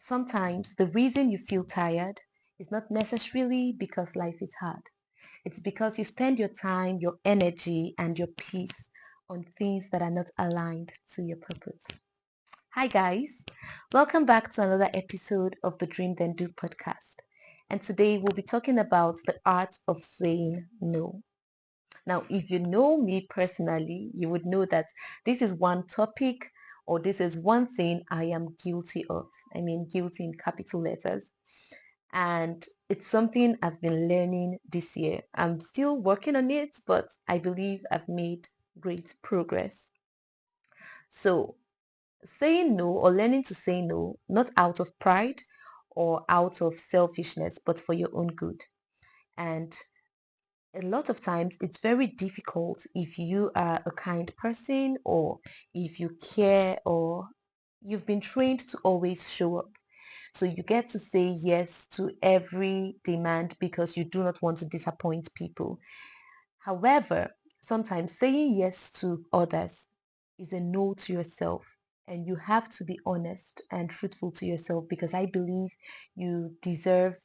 Sometimes the reason you feel tired is not necessarily because life is hard. It's because you spend your time, your energy, and your peace on things that are not aligned to your purpose. Hi, guys. Welcome back to another episode of the Dream Then Do podcast. And today we'll be talking about the art of saying no. Now, if you know me personally, you would know that this is one topic or this is one thing I am guilty of. I mean, guilty in capital letters. And it's something I've been learning this year. I'm still working on it, but I believe I've made great progress. So, saying no or learning to say no, not out of pride or out of selfishness, but for your own good. And a lot of times it's very difficult if you are a kind person or if you care or you've been trained to always show up. So you get to say yes to every demand because you do not want to disappoint people. However, sometimes saying yes to others is a no to yourself. And you have to be honest and truthful to yourself because I believe you deserve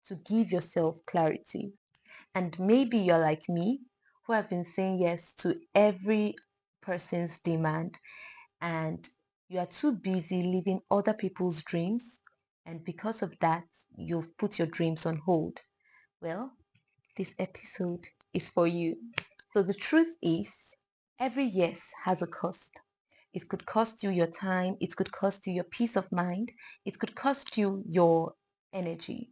to give yourself clarity. And maybe you're like me, who have been saying yes to every person's demand, and you are too busy living other people's dreams. And because of that, you've put your dreams on hold. Well, this episode is for you. So the truth is, every yes has a cost. It could cost you your time, it could cost you your peace of mind, it could cost you your energy.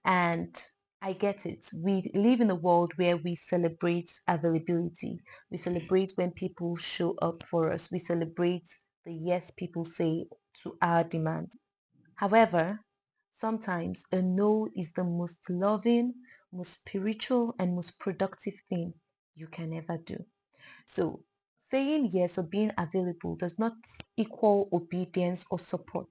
And I get it. We live in a world where we celebrate availability. We celebrate when people show up for us. We celebrate the yes people say to our demand. However, sometimes a no is the most loving, most spiritual, and most productive thing you can ever do. So saying yes or being available does not equal obedience or support.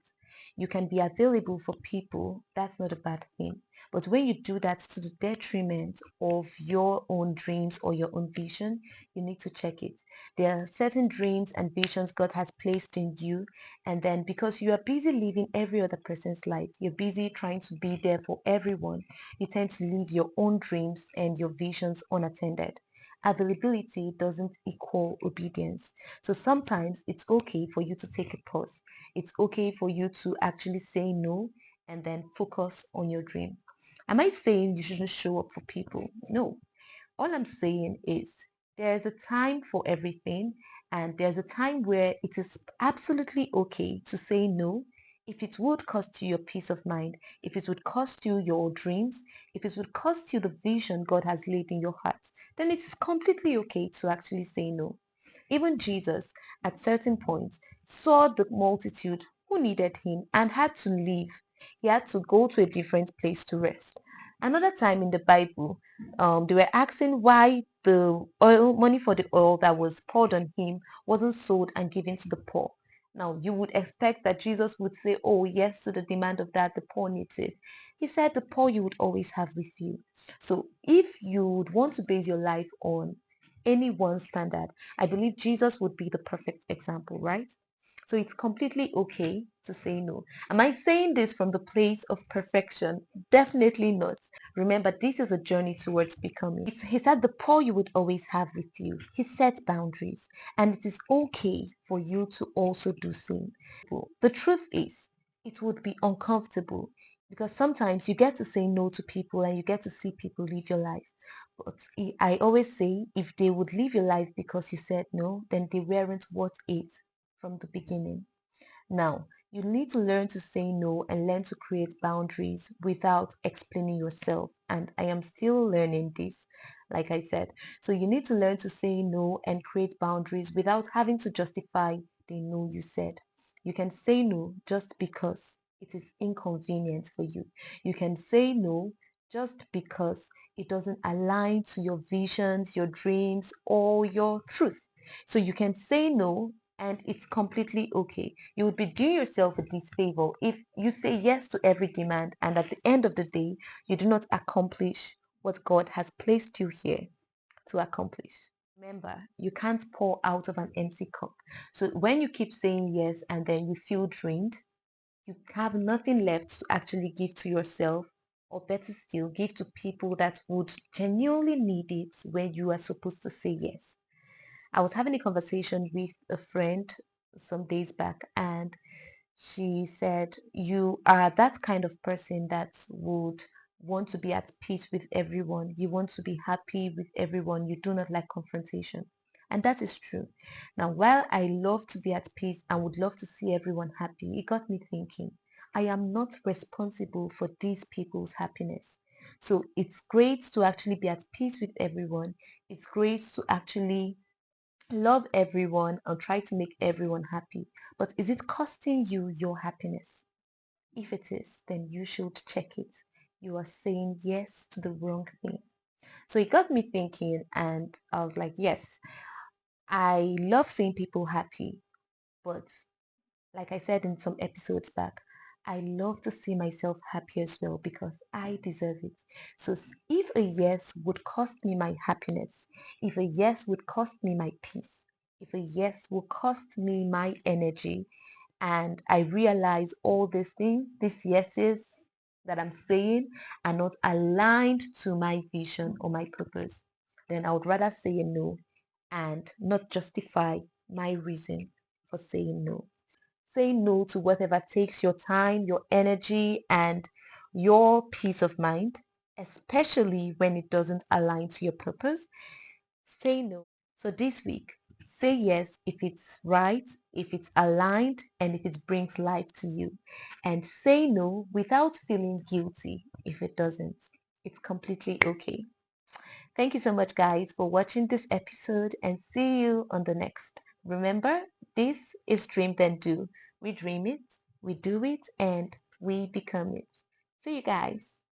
You can be available for people, that's not a bad thing. But when you do that to the detriment of your own dreams or your own vision, you need to check it. There are certain dreams and visions God has placed in you, and then because you are busy living every other person's life, you're busy trying to be there for everyone, you tend to leave your own dreams and your visions unattended. Availability doesn't equal obedience. So sometimes it's okay for you to take a pause. It's okay for you to actually say no and then focus on your dream. Am I saying you shouldn't show up for people? No. All I'm saying is there's a time for everything, and there's a time where it is absolutely okay to say no if it would cost you your peace of mind, if it would cost you your dreams, if it would cost you the vision God has laid in your heart, then it's completely okay to actually say no. Even Jesus, at certain points, saw the multitude who needed him and had to leave. He had to go to a different place to rest. Another time in the Bible, they were asking why the oil money for the oil that was poured on him wasn't sold and given to the poor. Now, you would expect that Jesus would say, oh, yes, to the demand of that, the poor needs it. He said the poor you would always have with you. So if you would want to base your life on any one standard, I believe Jesus would be the perfect example, right? So it's completely okay to say no. Am I saying this from the place of perfection? Definitely not. Remember, this is a journey towards becoming. He said the poor you would always have with you. He set boundaries, and it is okay for you to also do same. The truth is, it would be uncomfortable because sometimes you get to say no to people and you get to see people live your life. But I always say if they would live your life because you said no, then they weren't worth it from the beginning. Now, you need to learn to say no and learn to create boundaries without explaining yourself. And I am still learning this, like I said. So you need to learn to say no and create boundaries without having to justify the no you said. You can say no just because it is inconvenient for you. You can say no just because it doesn't align to your visions, your dreams, or your truth. So you can say no and it's completely okay. You would be doing yourself a disfavor if you say yes to every demand and at the end of the day, you do not accomplish what God has placed you here to accomplish. Remember, you can't pour out of an empty cup. So when you keep saying yes and then you feel drained, You have nothing left to actually give to yourself, or better still, give to people that would genuinely need it when you are supposed to say yes. I was having a conversation with a friend some days back, and she said, you are that kind of person that would want to be at peace with everyone. You want to be happy with everyone. You do not like confrontation. And that is true. Now, while I love to be at peace and would love to see everyone happy, it got me thinking, I am not responsible for these people's happiness. So it's great to actually be at peace with everyone. It's great to actually love everyone and try to make everyone happy. But is it costing you your happiness? If it is, then you should check it. You are saying yes to the wrong thing. So it got me thinking, and I was like, yes, I love seeing people happy, but like I said in some episodes back, I love to see myself happy as well because I deserve it. So if a yes would cost me my happiness, if a yes would cost me my peace, if a yes would cost me my energy, and I realize all these things, these yeses that I'm saying are not aligned to my vision or my purpose, then I would rather say a no and not justify my reason for saying no. Say no to whatever takes your time, your energy, and your peace of mind, especially when it doesn't align to your purpose. Say no. So this week, say yes if it's right, if it's aligned, and if it brings life to you. And say no without feeling guilty if it doesn't. It's completely okay. Thank you so much, guys, for watching this episode, and see you on the next. Remember, this is Dream Then Do. We dream it, we do it, and we become it. See you guys.